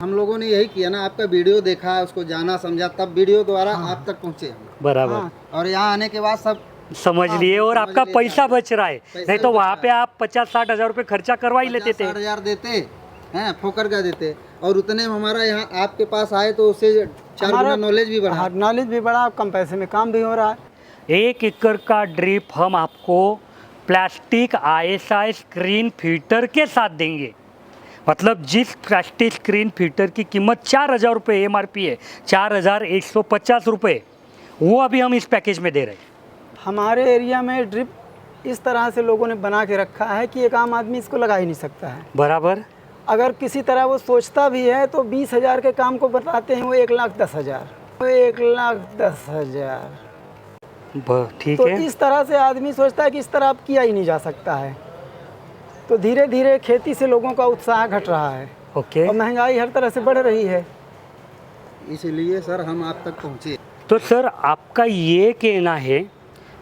हम लोगों ने यही किया ना, आपका वीडियो देखा, उसको जाना समझा, तब वीडियो द्वारा आप तक पहुँचे हम। बराबर। हाँ, और यहाँ आने के बाद सब समझ लिए और समझ आपका लिए पैसा सारे। बच रहा है, पैसा नहीं तो बच वहाँ रहा पे आप 50-60 हज़ार रुपये खर्चा करवा ही लेते थे। 50-60 हज़ार देते हैं, फोकर का देते, और उतने में हमारा यहाँ आपके पास आए तो उससे 4 गुना नॉलेज भी बढ़ा। नॉलेज भी बढ़ा, कम पैसे में काम भी हो रहा है। 1 एकड़ का ड्रिप हम आपको प्लास्टिक ISI स्क्रीन फिल्टर के साथ देंगे। मतलब जिस प्लास्टिक स्क्रीन फिल्टर की कीमत 4,000 रुपये MRP है, 4,150 रुपये, वो अभी हम इस पैकेज में दे रहे हैं। हमारे एरिया में ड्रिप इस तरह से लोगों ने बना के रखा है कि एक आम आदमी इसको लगा ही नहीं सकता है। बराबर। अगर किसी तरह वो सोचता भी है तो 20,000 के काम को बताते हैं वो 1,10,000, वो 1,10,000। ठीक तो है। इस तरह से आदमी सोचता है कि इस तरह अब किया ही नहीं जा सकता है। तो धीरे धीरे खेती से लोगों का उत्साह घट रहा है ओके। और महंगाई हर तरह से बढ़ रही है। इसलिए सर हम आप तक पहुँचे। तो सर आपका ये कहना है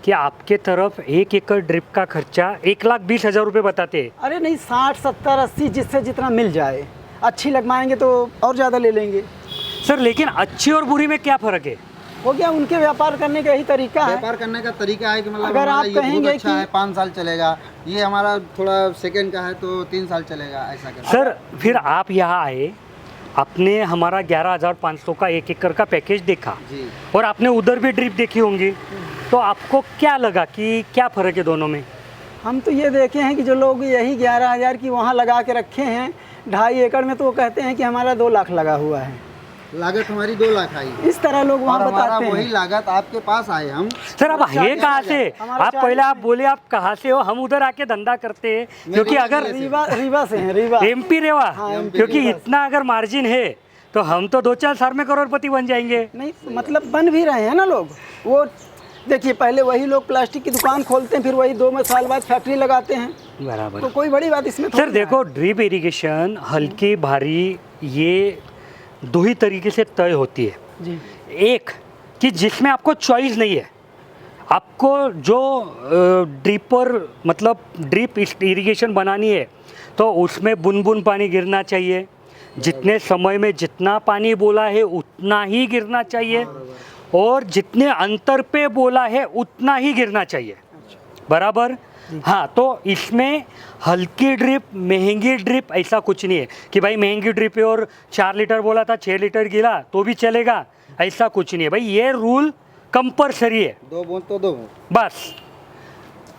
कि आपके तरफ 1 एकड़ ड्रिप का खर्चा 1,20,000 रुपये बताते हैं। अरे नहीं, 60, 70, 80 जिससे जितना मिल जाए। अच्छी लगवाएंगे तो और ज़्यादा ले लेंगे सर, लेकिन अच्छी और बुरी में क्या फ़र्क है? हो गया, उनके व्यापार करने का यही तरीका है। व्यापार करने का तरीका है कि मतलब अगर हमारा आप ये बहुत कहेंगे अच्छा कि- है, 5 साल चलेगा, ये हमारा थोड़ा सेकंड का है तो 3 साल चलेगा, ऐसा कर। सर फिर आप यहाँ आए, आपने हमारा 11,500 का 1 एकड़ का पैकेज देखा जी। और आपने उधर भी ड्रिप देखी होंगी, तो आपको क्या लगा कि क्या फ़र्क है दोनों में? हम तो ये देखे हैं कि जो लोग यही 11,000 की वहाँ लगा के रखे हैं 2.5 एकड़ में, तो वो कहते हैं कि हमारा 2 लाख लगा हुआ है। लागत हमारी 2 लाख आई, इस तरह लोग और वहाँ हमारा बताते वही हैं। लागत आपके पास आए हम। सर आप है कहाँ से? हमारा आप पहले आप बोले आप कहाँ से हो, हम उधर आके धंधा करते हैं, क्योंकि अगर रीवा से हैं, रीवा। MP रेवा, हाँ, क्योंकि रीवा। इतना अगर मार्जिन है तो हम तो 2-4 साल में करोड़पति बन जाएंगे। नहीं, मतलब बन भी रहे हैं ना लोग। वो देखिए, पहले वही लोग प्लास्टिक की दुकान खोलते हैं, फिर वही 2 साल बाद फैक्ट्री लगाते हैं। बराबर। तो कोई बड़ी बात इसमें सर देखो, ड्रिप इरिगेशन हल्की भारी ये 2 ही तरीके से तय होती है। जी। एक कि जिसमें आपको चॉइस नहीं है, आपको जो ड्रिपर मतलब ड्रिप इरिगेशन बनानी है तो उसमें बूंद बूंद पानी गिरना चाहिए, जितने समय में जितना पानी बोला है उतना ही गिरना चाहिए, और जितने अंतर पे बोला है उतना ही गिरना चाहिए। बराबर। हाँ, तो इसमें हल्की ड्रिप महंगी ड्रिप ऐसा कुछ नहीं है कि भाई महंगी ड्रिप है और 4 लीटर बोला था 6 लीटर गिरा तो भी चलेगा, ऐसा कुछ नहीं है भाई। ये रूल कंपलसरी है, 2 बूंद तो 2 बूंद। बस।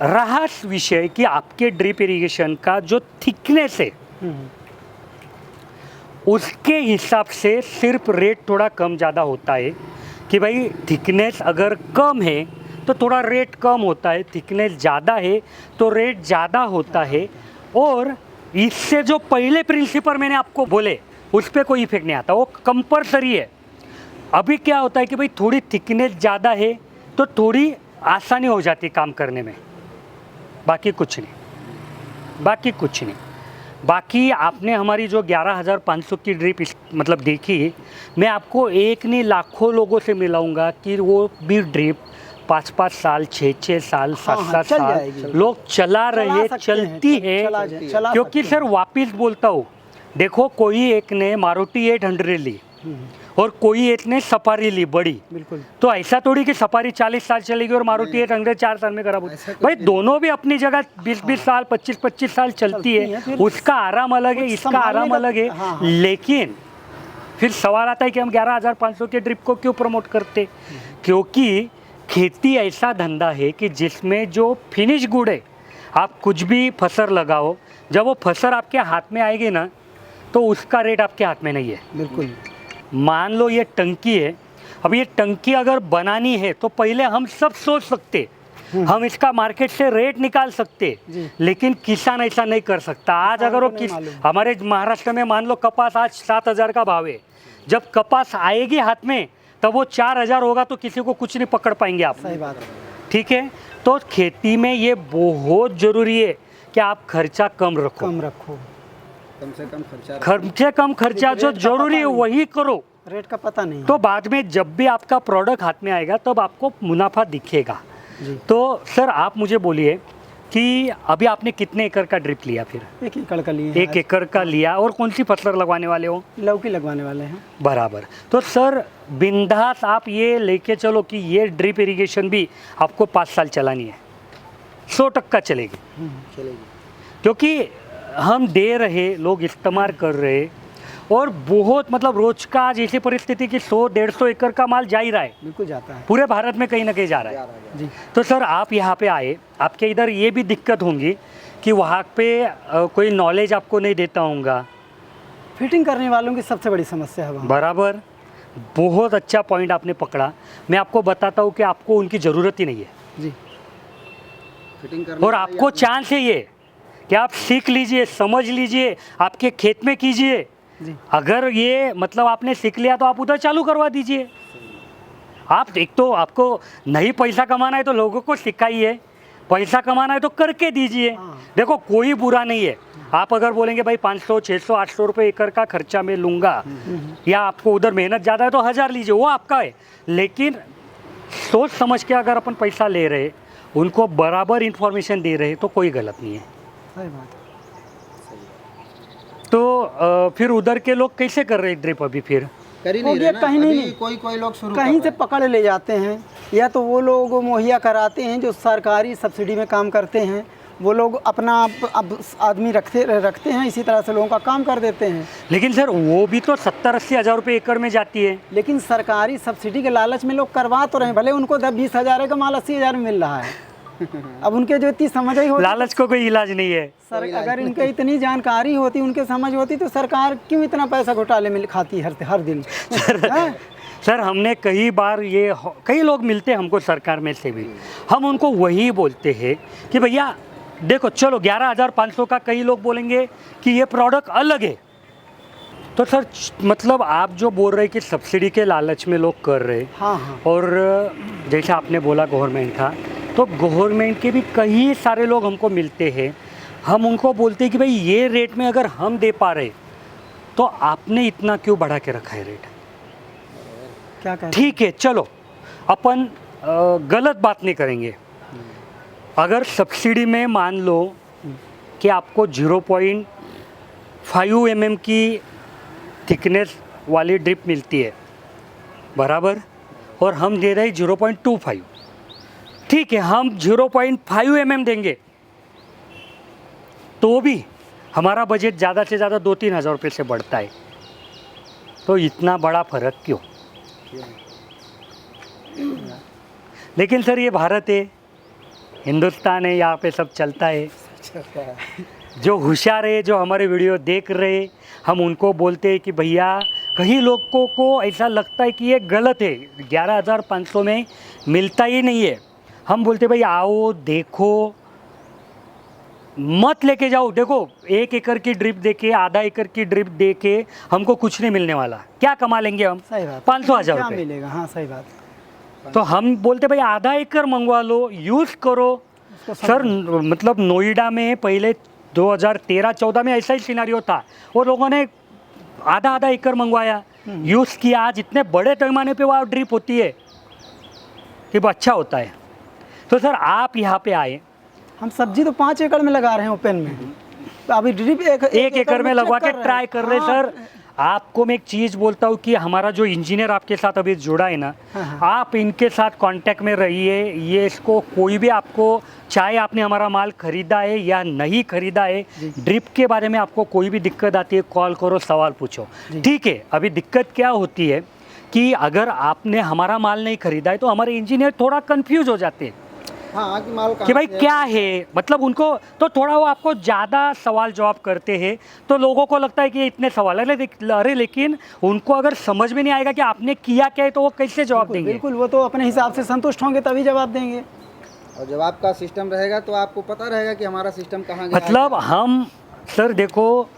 रहा विषय कि आपके ड्रिप इरिगेशन का जो थिकनेस है उसके हिसाब से सिर्फ रेट थोड़ा कम ज़्यादा होता है कि भाई थिकनेस अगर कम है तो थोड़ा रेट कम होता है, थिकनेस ज़्यादा है तो रेट ज़्यादा होता है। और इससे जो पहले प्रिंसिपल मैंने आपको बोले उस पर कोई इफेक्ट नहीं आता, वो कंपलसरी है। अभी क्या होता है कि भाई थोड़ी थिकनेस ज़्यादा है तो थोड़ी आसानी हो जाती है काम करने में, बाकी कुछ नहीं, बाकी कुछ नहीं। बाकी आपने हमारी जो 11,500 की ड्रिप मतलब देखी, मैं आपको एक नहीं लाखों लोगों से मिलाऊंगा कि वो भी ड्रिप 5-5 साल 6-6 साल 7-7 चल साल जाएगी। लोग चला रहे, चलती है। क्योंकि सर वापिस बोलता हूँ, देखो कोई एक ने मारुति 800 ली और कोई एक ने सफारी ली बड़ी, बिल्कुल। तो ऐसा थोड़ी कि सफारी 40 साल चलेगी और मारुति 800 4 साल में खराब होगी। भाई दोनों भी अपनी जगह 20-20 साल 25-25 साल चलती है, उसका आराम अलग है, इसका आराम अलग है। लेकिन फिर सवाल आता है कि हम 11,500 के ड्रिप को क्यों प्रमोट करते? क्योंकि खेती ऐसा धंधा है कि जिसमें जो फिनिश गुड है, आप कुछ भी फसल लगाओ, जब वो फसल आपके हाथ में आएगी ना तो उसका रेट आपके हाथ में नहीं है। बिल्कुल। मान लो ये टंकी है, अब ये टंकी अगर बनानी है तो पहले हम सब सोच सकते, हम इसका मार्केट से रेट निकाल सकते, लेकिन किसान ऐसा नहीं कर सकता। आज अगर वो हमारे महाराष्ट्र में मान लो कपास आज 7,000 का भाव है, जब कपास आएगी हाथ में तब वो 4,000 होगा तो किसी को कुछ नहीं पकड़ पाएंगे आप। सही बात है। ठीक है, तो खेती में ये बहुत ज़रूरी है कि आप खर्चा कम रखो, कम से कम खर्चा जो जरूरी है वही करो। रेट का पता नहीं तो बाद में जब भी आपका प्रोडक्ट हाथ में आएगा तब आपको मुनाफा दिखेगा। तो सर आप मुझे बोलिए कि अभी आपने कितने एकड़ का ड्रिप लिया फिर? 1 एकड़ का लिए हैं 1 एकड़ का लिया। और कौन सी फसल लगवाने वाले हो? आज। लौकी लगवाने वाले हैं। बराबर। तो सर बिंदास आप ये लेके चलो कि ये ड्रिप इरिगेशन भी आपको 5 साल चलानी है, 100% चलेगी। चलेगी। क्योंकि हम दे रहे, लोग इस्तेमाल कर रहे, और बहुत मतलब रोज का आज ऐसी परिस्थिति कि 100-150 एकड़ का माल जा ही रहा है, बिल्कुल जाता है पूरे भारत में कहीं ना कहीं जा रहा है। जी। तो सर आप यहाँ पे आए, आपके इधर ये भी दिक्कत होंगी कि वहाँ पे कोई नॉलेज आपको नहीं देता होगा। फिटिंग करने वालों की सबसे बड़ी समस्या है वहाँ। बराबर, बहुत अच्छा पॉइंट आपने पकड़ा। मैं आपको बताता हूँ कि आपको उनकी ज़रूरत ही नहीं है, जी। फिटिंग करने और का आपको चांस है ये कि आप सीख लीजिए, समझ लीजिए, आपके खेत में कीजिए। जी। अगर ये मतलब आपने सीख लिया तो आप उधर चालू करवा दीजिए। आप एक तो आपको नहीं पैसा कमाना है तो लोगों को सिखाइए, पैसा कमाना है तो करके दीजिए। हाँ। देखो कोई बुरा नहीं है। आप अगर बोलेंगे भाई 500, 600, 800 रुपये एकड़ का खर्चा मैं लूँगा, या आपको उधर मेहनत ज़्यादा है तो 1000 लीजिए, वो आपका है। लेकिन सोच समझ के अगर अपन पैसा ले रहे, उनको बराबर इन्फॉर्मेशन दे रहे, तो कोई गलत नहीं है। सही बात है। तो फिर उधर के लोग कैसे कर रहे ड्रिप अभी फिर? कर ही हो नहीं गया, रहे ना। कहीं नहीं। अभी कोई लोग शुरू कहीं कर से रहे पकड़ ले जाते हैं, या तो वो लोग मुहैया कराते हैं जो सरकारी सब्सिडी में काम करते हैं, वो लोग अपना अब आदमी रखते हैं, इसी तरह से लोगों का काम कर देते हैं। लेकिन सर वो भी तो 70-80 हज़ार रुपये एकड़ में जाती है। लेकिन सरकारी सब्सिडी के लालच में लोग करवा तो रहे हैं, भले उनको 10-20 हज़ार का माल 80 हज़ार में मिल रहा है। अब उनके जो इतनी समझ ही होती, लालच को कोई इलाज नहीं है। सर अगर इनके इतनी जानकारी होती, उनके समझ होती, तो सरकार क्यों इतना पैसा घोटाले में खाती हर दिन? हैं? सर हमने कई बार कई लोग मिलते हैं हमको सरकार में से भी, हम उनको वही बोलते हैं कि भैया देखो चलो 11,500 का, कई लोग बोलेंगे कि ये प्रोडक्ट अलग है। तो सर मतलब आप जो बोल रहे हैं कि सब्सिडी के लालच में लोग कर रहे हैं, हाँ हाँ। और जैसे आपने बोला गवर्नमेंट का, तो गवर्नमेंट के भी कई सारे लोग हमको मिलते हैं, हम उनको बोलते हैं कि भाई ये रेट में अगर हम दे पा रहे तो आपने इतना क्यों बढ़ा के रखा है रेट? क्या कहते हैं? ठीक है चलो अपन गलत बात नहीं करेंगे। अगर सब्सिडी में मान लो कि आपको 0.5 mm की थिकनेस वाली ड्रिप मिलती है, बराबर, और हम दे रहे हैं 0.25, ठीक है हम 0.5 mm देंगे तो भी हमारा बजट ज़्यादा से ज़्यादा 2-3 हज़ार रुपये से बढ़ता है। तो इतना बड़ा फ़र्क क्यों? लेकिन सर ये भारत है, हिंदुस्तान है, यहाँ पे सब चलता है। जो होशियार है, जो हमारे वीडियो देख रहे, हम उनको बोलते हैं कि भैया, कई लोगों को ऐसा लगता है कि ये गलत है, 11,500 में मिलता ही नहीं है। हम बोलते भाई आओ देखो, मत लेके जाओ। देखो 1 एकड़ की ड्रिप देके, आधा एकड़ की ड्रिप देके हमको कुछ नहीं मिलने वाला, क्या कमा लेंगे हम? सही बात। 500,000 क्या रुपये मिलेगा? हाँ सही बात। तो हम बोलते भाई आधा एकड़ मंगवा लो, यूज़ करो। सर मतलब नोएडा में पहले 2013-14 में ऐसा ही सिनारियो था, वो लोगों ने आधा एकड़ मंगवाया, यूज़ किया। आज इतने बड़े पैमाने पे वहाँ ड्रिप होती है कि अच्छा होता है। तो सर आप यहाँ पे आए, हम सब्जी तो 5 एकड़ में लगा रहे हैं ओपन में, तो अभी ड्रिप 1 एकड़ में लगवा के ट्राई कर रहे। सर आपको मैं एक चीज़ बोलता हूँ कि हमारा जो इंजीनियर आपके साथ अभी जुड़ा है ना, आप इनके साथ कांटेक्ट में रहिए। ये इसको कोई भी आपको, चाहे आपने हमारा माल खरीदा है या नहीं खरीदा है, ड्रिप के बारे में आपको कोई भी दिक्कत आती है, कॉल करो, सवाल पूछो, ठीक है। अभी दिक्कत क्या होती है कि अगर आपने हमारा माल नहीं खरीदा है तो हमारे इंजीनियर थोड़ा कन्फ्यूज हो जाते हैं हाँ कि माल कि भाई क्या है, मतलब उनको तो थोड़ा वो आपको ज़्यादा सवाल जवाब करते हैं, तो लोगों को लगता है कि इतने सवाल है। अरे लेकिन उनको अगर समझ में नहीं आएगा कि आपने किया क्या है तो वो कैसे जवाब देंगे? बिल्कुल, वो तो अपने हिसाब से संतुष्ट होंगे तभी जवाब देंगे। और जब आपका सिस्टम रहेगा तो आपको पता रहेगा कि हमारा सिस्टम कहाँ गया। मतलब हम सर देखो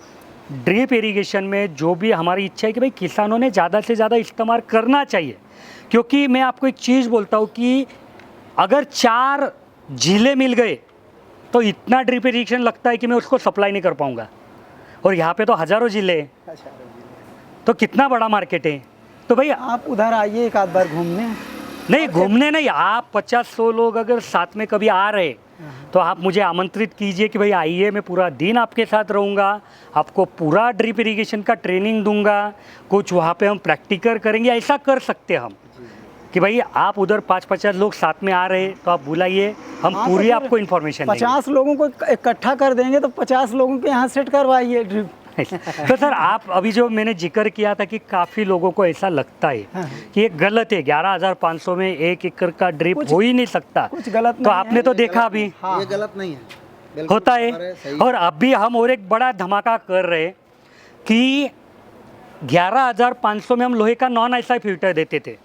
ड्रिप इरिगेशन में जो भी हमारी इच्छा है कि भाई किसानों ने ज़्यादा से ज़्यादा इस्तेमाल करना चाहिए। क्योंकि मैं आपको एक चीज़ बोलता हूँ कि अगर 4 जिले मिल गए तो इतना ड्रिप इरिगेशन लगता है कि मैं उसको सप्लाई नहीं कर पाऊँगा, और यहाँ पे तो हज़ारों जिले हैं, तो कितना बड़ा मार्केट है। तो भाई आप उधर आइए एक आध बार घूमने। नहीं घूमने नहीं, आप 50-100 लोग अगर साथ में कभी आ रहे तो आप मुझे आमंत्रित कीजिए कि भाई आइए, मैं पूरा दिन आपके साथ रहूँगा, आपको पूरा ड्रिप इरिगेशन का ट्रेनिंग दूंगा, कुछ वहाँ पे हम प्रैक्टिकल करेंगे। ऐसा कर सकते हैं हम कि भाई आप उधर 5-50 लोग साथ में आ रहे तो आप बुलाइए, हम हाँ, पूरी तो फिर आपको इन्फॉर्मेशन देंगे। 50 लोगों को इकट्ठा कर देंगे तो 50 लोगों के यहाँ सेट करवाइए ड्रिप। तो सर आप अभी जो मैंने जिक्र किया था कि काफ़ी लोगों को ऐसा लगता है हाँ। कि ये गलत है, 11,500 में 1 एकड़ का ड्रिप हो ही नहीं सकता। कुछ गलत तो नहीं आपने है। तो देखा अभी ये गलत नहीं है, बिल्कुल होता बराबर है। सही और अभी हम और एक बड़ा धमाका कर रहे हैं कि 11,500 में हम लोहे का नॉन एसआई फिल्टर देते थे।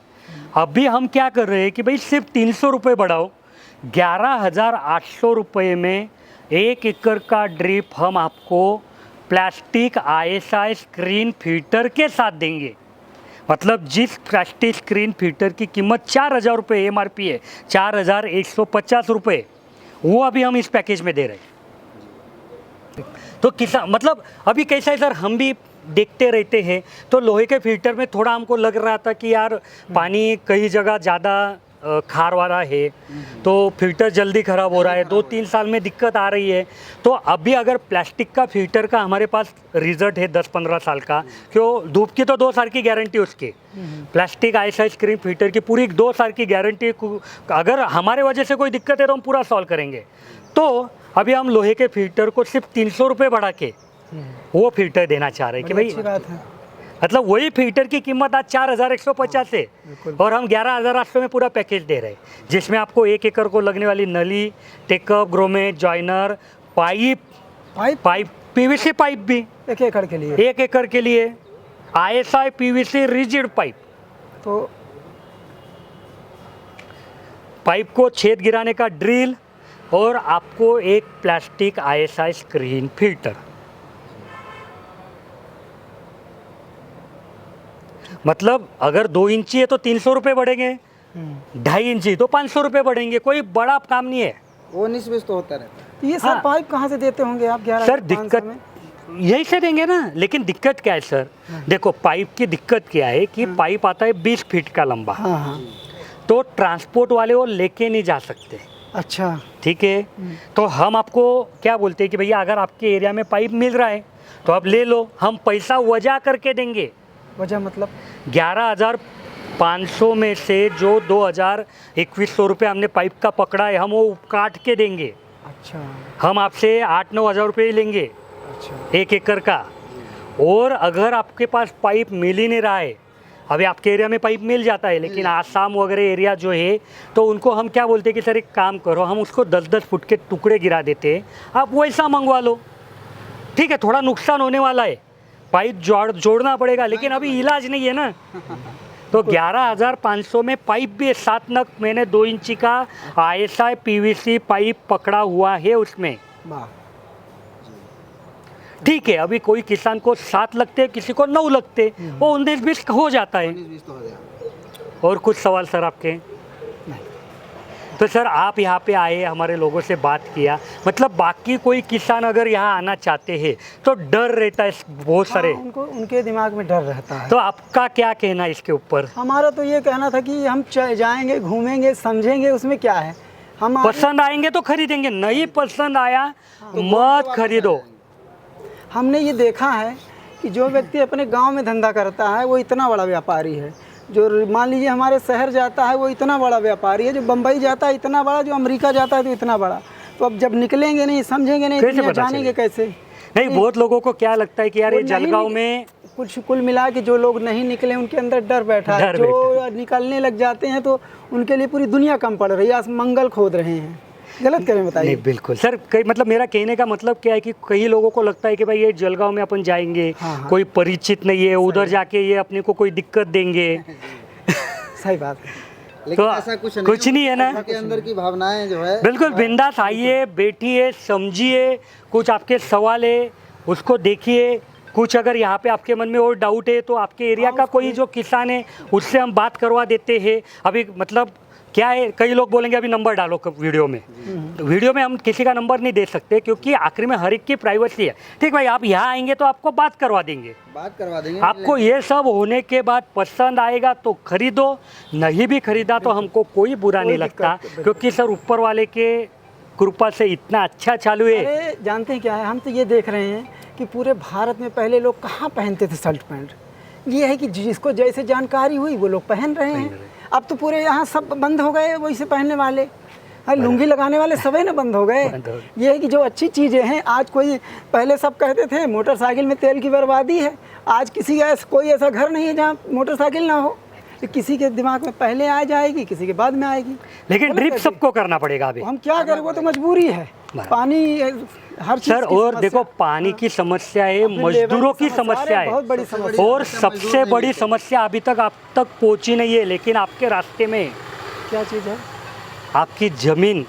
अभी हम क्या कर रहे हैं कि भाई सिर्फ 300 रुपये बढ़ाओ, 11,800 रुपये में 1 एकड़ का ड्रिप हम आपको प्लास्टिक ISI स्क्रीन फिल्टर के साथ देंगे। मतलब जिस प्लास्टिक स्क्रीन फिल्टर की कीमत 4,000 रुपये MRP है, 4,150 रुपये, वो अभी हम इस पैकेज में दे रहे हैं। तो किसान मतलब अभी कैसा है सर, हम भी देखते रहते हैं तो लोहे के फिल्टर में थोड़ा हमको लग रहा था कि यार पानी कई जगह ज़्यादा खार वाला है तो फिल्टर जल्दी ख़राब हो रहा है, 2-3 साल में दिक्कत आ रही है। तो अभी अगर प्लास्टिक का फिल्टर का हमारे पास रिजल्ट है 10-15 साल का, क्यों धूप की तो 2 साल की गारंटी उसकी, प्लास्टिक ISI स्क्रीन फिल्टर की पूरी 2 साल की गारंटी, अगर हमारे वजह से कोई दिक्कत है तो हम पूरा सॉल्व करेंगे। तो अभी हम लोहे के फिल्टर को सिर्फ 300 रुपये बढ़ा के वो फिल्टर देना चाह रहे हैं कि भाई अच्छी बात है। मतलब वही फिल्टर की कीमत आज 4,150 है और हम 11,800 में पूरा पैकेज दे रहे हैं, जिसमें आपको 1 एकड़ को लगने वाली नली, take up, grommet, joiner, pipe PVC pipe भी 1 एकड़ के लिए 1 एकड़ के लिए, ISI PVC रिजिड तो पाइप को छेद गिराने का ड्रिल और आपको एक प्लास्टिक ISI स्क्रीन फिल्टर। मतलब अगर 2 इंची है तो 300 रुपये बढ़ेंगे, 2.5 इंची तो 500 रुपये बढ़ेंगे, कोई बड़ा काम नहीं है। वो निस्बत तो होता रहता है। ये सर हाँ। पाइप कहाँ से देते होंगे आप? 11 सर दिक्कत यही से देंगे ना, लेकिन दिक्कत क्या है सर, देखो पाइप की दिक्कत क्या है कि पाइप आता है 20 फीट का लंबा, हाँ हाँ तो ट्रांसपोर्ट वाले वो लेके नहीं जा सकते, अच्छा ठीक है। तो हम आपको क्या बोलते हैं कि भैया अगर आपके एरिया में पाइप मिल रहा है तो आप ले लो, हम पैसा वजह करके देंगे। वजह मतलब 11,500 में से जो 2,000-2,100 रुपये हमने पाइप का पकड़ा है हम वो काट के देंगे। अच्छा हम आपसे 8-9 हज़ार रुपये लेंगे अच्छा 1 एकड़ का। और अगर आपके पास पाइप मिल ही नहीं रहा है, अभी आपके एरिया में पाइप मिल जाता है लेकिन आसाम वगैरह एरिया जो है तो उनको हम क्या बोलते हैं कि सर एक काम करो, हम उसको 10-10 फुट के टुकड़े गिरा देते हैं, आप वैसा मंगवा लो, ठीक है। थोड़ा नुकसान होने वाला है, पाइप जोड़ना पड़ेगा, लेकिन अभी इलाज नहीं है ना। तो 11,500 में पाइप भी है, 7 नग मैंने 2 इंची का ISI PVC पाइप पकड़ा हुआ है उसमें, वाह ठीक है। अभी कोई किसान को 7 लगते, किसी को 9 लगते, वो 19-20 हो जाता है। 19-20 तो हो जाएगा। और कुछ सवाल सर आपके? तो सर आप यहाँ पे आए, हमारे लोगों से बात किया, मतलब बाकी कोई किसान अगर यहाँ आना चाहते हैं तो डर रहता है बहुत सारे, हाँ, उनको उनके दिमाग में डर रहता है। तो आपका क्या कहना है इसके ऊपर? हमारा तो ये कहना था कि हम जाएंगे, घूमेंगे, समझेंगे, उसमें क्या है। हम पसंद आएंगे तो खरीदेंगे, नहीं पसंद आया मत खरीदो। हमने ये देखा है कि जो व्यक्ति अपने गांव में धंधा करता है वो इतना बड़ा व्यापारी है, जो मान लीजिए हमारे शहर जाता है वो इतना बड़ा व्यापारी है, जो बम्बई जाता है इतना बड़ा, जो अमेरिका जाता है तो इतना बड़ा। तो अब जब निकलेंगे नहीं, समझेंगे नहीं, कैसे दुनिया पता जानेंगे कैसे? नहीं, बहुत लोगों को क्या लगता है कि यार ये वो नहीं जलगांव में कुछ कुल मिला के जो लोग नहीं निकले उनके अंदर डर बैठा है, डर जो निकलने लग जाते हैं तो उनके लिए पूरी दुनिया कम पड़ रही है, आज मंगल खोद रहे हैं। गलत करें बताइए? नहीं बिल्कुल सर, कई मतलब मेरा कहने का मतलब क्या है कि कई लोगों को लगता है कि भाई ये जलगांव में अपन जाएंगे, हाँ। कोई परिचित नहीं है, उधर जाके ये अपने को कोई दिक्कत देंगे। सही बात है। लेकिन तो ऐसा कुछ नहीं है ना, के अंदर की भावनाएं जो है बिल्कुल बिंदास आइए, बैठिए, समझिए, कुछ आपके सवाल है उसको देखिए, कुछ अगर यहाँ पे आपके मन में और डाउट है तो आपके एरिया का कोई जो किसान है उससे हम बात करवा देते हैं। अभी मतलब क्या है, कई लोग बोलेंगे अभी नंबर डालो वीडियो में, तो वीडियो में हम किसी का नंबर नहीं दे सकते क्योंकि आखिर में हर एक की प्राइवेसी है, ठीक भाई। आप यहाँ आएंगे तो आपको बात करवा देंगे, आपको ये सब होने के बाद पसंद आएगा तो खरीदो, नहीं भी खरीदा तो हमको कोई बुरा नहीं लगता, क्योंकि सर ऊपर वाले के कृपा से इतना अच्छा चालू है। अरे जानते हैं क्या है, हम तो ये देख रहे हैं कि पूरे भारत में पहले लोग कहाँ पहनते थे शर्ट पैंट। ये है कि जिसको जैसे जानकारी हुई वो लोग पहन रहे हैं। अब तो पूरे यहाँ सब बंद हो गए वैसे पहनने वाले, लुंगी लगाने वाले सभी ना बंद हो गए। ये है कि जो अच्छी चीज़ें हैं, आज कोई पहले सब कहते थे मोटरसाइकिल में तेल की बर्बादी है, आज किसी का कोई ऐसा घर नहीं है जहाँ मोटरसाइकिल ना हो। किसी के दिमाग में पहले आ जाएगी, किसी के बाद में आएगी। लेकिन ड्रिप सबको करना पड़ेगा अभी। हम क्या करें, वो तो मजबूरी है। पानी हर चीज़ सर, और देखो पानी की समस्या है, मजदूरों की समस्या है, बहुत बड़ी समस्या। और सबसे बड़ी समस्या अभी तक आप तक पहुंची नहीं है, लेकिन आपके रास्ते में क्या चीज़ है? आपकी जमीन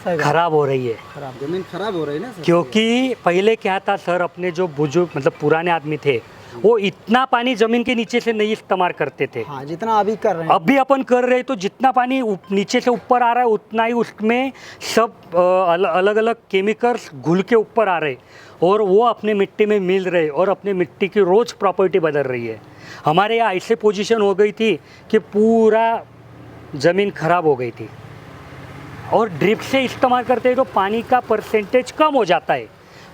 सही बात। खराब हो रही है। खराब जमीन खराब हो रही है ना सर। क्योंकि पहले क्या था सर, अपने जो बुजुर्ग मतलब पुराने आदमी थे, वो इतना पानी जमीन के नीचे से नहीं इस्तेमाल करते थे। हाँ, जितना अभी कर रहे हैं। अभी अपन कर रहे हैं, तो जितना पानी नीचे से ऊपर आ रहा है उतना ही उसमें सब अलग अलग केमिकल्स घुल के ऊपर आ रहे, और वो अपने मिट्टी में मिल रहे, और अपने मिट्टी की रोज़ प्रॉपर्टी बदल रही है। हमारे यहाँ ऐसे पोजीशन हो गई थी कि पूरा ज़मीन खराब हो गई थी, और ड्रिप से इस्तेमाल करते हैं तो पानी का परसेंटेज कम हो जाता है,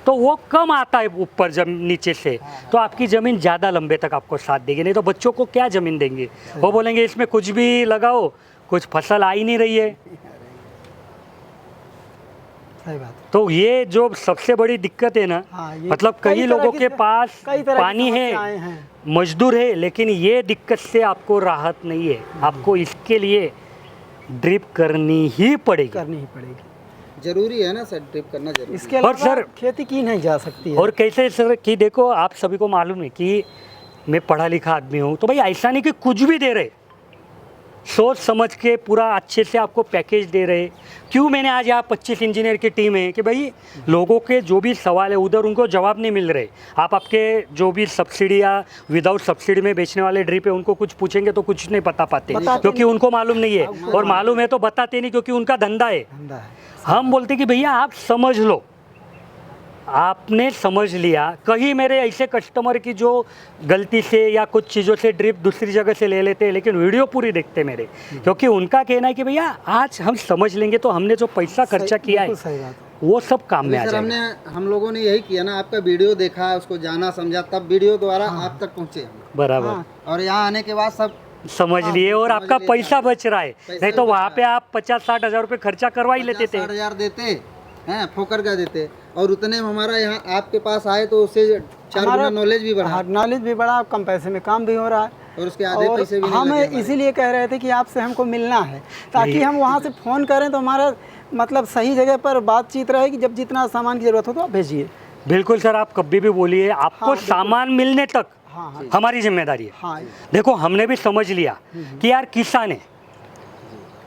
तो वो कम आता है ऊपर नीचे से, तो आपकी ज़मीन ज़्यादा लंबे तक आपको साथ देगी। नहीं तो बच्चों को क्या ज़मीन देंगे, वो बोलेंगे इसमें कुछ भी लगाओ, कुछ फसल आ ही नहीं रही है। सही बात। तो ये जो सबसे बड़ी दिक्कत है ना, हाँ, ये मतलब कई कई तरह लोगों की- के पास कई तरह की पानी समस्याएं है, हैं। मजदूर है, लेकिन ये दिक्कत से आपको राहत नहीं है। आपको इसके लिए ड्रिप करनी ही पड़ेगी। करनी ही पड़ेगी। जरूरी है ना सर, ड्रिप करना जरूरी इसके है। और अलावा सर- खेती की नहीं जा सकती है। और कैसे सर कि देखो, आप सभी को मालूम है कि मैं पढ़ा लिखा आदमी हूँ, तो भाई ऐसा नहीं कि कुछ भी दे रहे, सोच समझ के पूरा अच्छे से आपको पैकेज दे रहे। क्यों मैंने आज यहाँ 25 इंजीनियर की टीम है कि भाई लोगों के जो भी सवाल है उधर उनको जवाब नहीं मिल रहे। आप आपके जो भी सब्सिडी या विदाउट सब्सिडी में बेचने वाले ड्रिप है उनको कुछ पूछेंगे तो कुछ नहीं पता पाते, क्योंकि उनको मालूम नहीं है, और मालूम है तो बताते नहीं क्योंकि उनका धंधा है। धंधा है। हम बोलते कि भैया आप समझ लो, आपने समझ लिया। कहीं मेरे ऐसे कस्टमर की जो गलती से या कुछ चीज़ों से ड्रिप दूसरी जगह से ले लेते हैं, लेकिन वीडियो पूरी देखते मेरे, क्योंकि उनका कहना है कि भैया आज हम समझ लेंगे तो हमने जो पैसा खर्चा किया है बिल्कुल सही बात। वो सब काम में आ सर जाएगा। हम लोगों ने यही किया ना, आपका वीडियो देखा, उसको जाना समझा, तब वीडियो द्वारा आप तक पहुँचे हम। बराबर, हाँ। और यहाँ आने के बाद सब समझ लिए, और समझ आपका लिए, पैसा बच रहा है। पैसा नहीं तो बच वहाँ रहा पे आप 50-60 हज़ार रुपये खर्चा करवा ही लेते थे। 50-60 हज़ार देते हैं, फोकर का देते, और उतने में हमारा यहाँ आपके पास आए तो उससे 4 गुना नॉलेज भी बढ़ा, नॉलेज भी बढ़ा, कम पैसे में काम भी हो रहा है। और उसके आधे और पैसे भी नहीं हम लगे हमारे। इसीलिए कह रहे थे कि आपसे हमको मिलना है, ताकि हम वहाँ से फ़ोन करें तो हमारा मतलब सही जगह पर बातचीत रहेगी। जब जितना सामान की ज़रूरत हो तो आप भेजिए। बिल्कुल सर, आप कभी भी बोलिए, आपको हाँ, सामान मिलने तक हाँ हाँ हमारी जिम्मेदारी है। हाँ। देखो, हमने भी समझ लिया कि यार किसान है,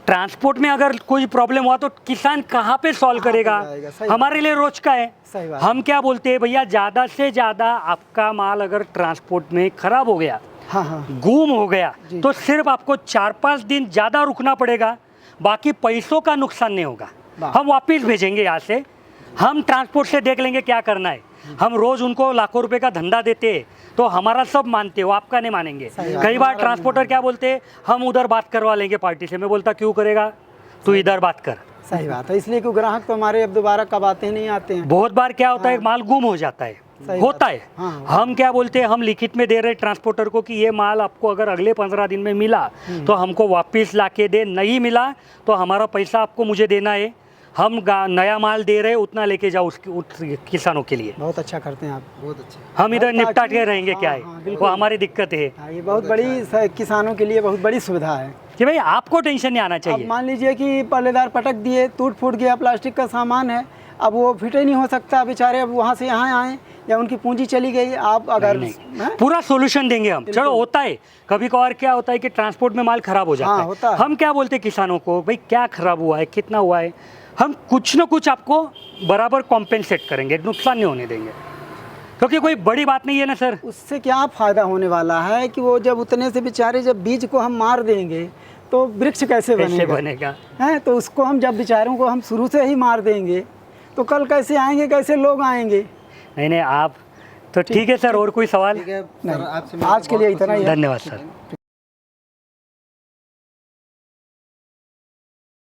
ट्रांसपोर्ट में अगर कोई प्रॉब्लम हुआ तो किसान कहाँ पे सॉल्व करेगा, जाएगा, सही हमारे लिए रोज का है। सही बात। हम क्या बोलते हैं भैया, ज़्यादा से ज़्यादा आपका माल अगर ट्रांसपोर्ट में खराब हो गया, हाँ हाँ गुम हो गया, तो सिर्फ आपको 4-5 दिन ज़्यादा रुकना पड़ेगा, बाकी पैसों का नुकसान नहीं होगा। वाह। हम वापस भेजेंगे यहाँ से, हम ट्रांसपोर्ट से देख लेंगे क्या करना है। हम रोज़ उनको लाखों रुपए का धंधा देते हैं, तो हमारा सब मानते हो, आपका नहीं मानेंगे। कई बार ट्रांसपोर्टर क्या बोलते हैं, हम उधर बात करवा लेंगे पार्टी से। मैं बोलता क्यों करेगा, तू इधर बात कर। सही बात है। इसलिए कि ग्राहक तो हमारे अब दोबारा कब आते हैं, नहीं आते हैं। बहुत बार क्या होता है, माल गुम हो जाता है, होता है। हाँ। हम क्या बोलते हैं, हम लिखित में दे रहे ट्रांसपोर्टर को कि ये माल आपको अगर अगले 15 दिन में मिला तो हमको वापस ला के दे, नहीं मिला तो हमारा पैसा आपको मुझे देना है। हम नया माल दे रहे, उतना लेके जाओ उस किसानों के लिए। बहुत अच्छा करते हैं आप। बहुत अच्छा। हम इधर ताकि- निपटा के रहेंगे, क्या हाँ, है हाँ, वो हमारी दिक्कत है हाँ, ये बहुत बड़ी किसानों के लिए बहुत बड़ी सुविधा है कि भाई आपको टेंशन नहीं आना अब चाहिए। मान लीजिए कि पल्लेदार पटक दिए, टूट फूट गया, प्लास्टिक का सामान है, अब वो फिट ही नहीं हो सकता बेचारे, अब वहाँ से यहाँ आए या उनकी पूंजी चली गई। आप अगर हैं? पूरा सोल्यूशन देंगे हम। चलो, होता है कभी कभार, क्या होता है कि ट्रांसपोर्ट में माल खराब हो जाता हाँ, है। होता है। हम क्या बोलते हैं किसानों को, भाई क्या खराब हुआ है, कितना हुआ है, हम कुछ ना कुछ आपको बराबर कॉम्पेंसेट करेंगे, नुकसान नहीं होने देंगे, क्योंकि कोई बड़ी बात नहीं है ना सर। उससे क्या फ़ायदा होने वाला है कि वो जब उतने से बेचारे जब बीज को हम मार देंगे तो वृक्ष कैसे बनेगा, हैं? तो उसको हम जब बेचारों को हम शुरू से ही मार देंगे तो कल कैसे आएंगे, कैसे लोग आएंगे। नहीं, आप तो ठीक है सर। और कोई सवाल? ठीक है सर, आपसे आज के लिए इतना ही है। धन्यवाद सर।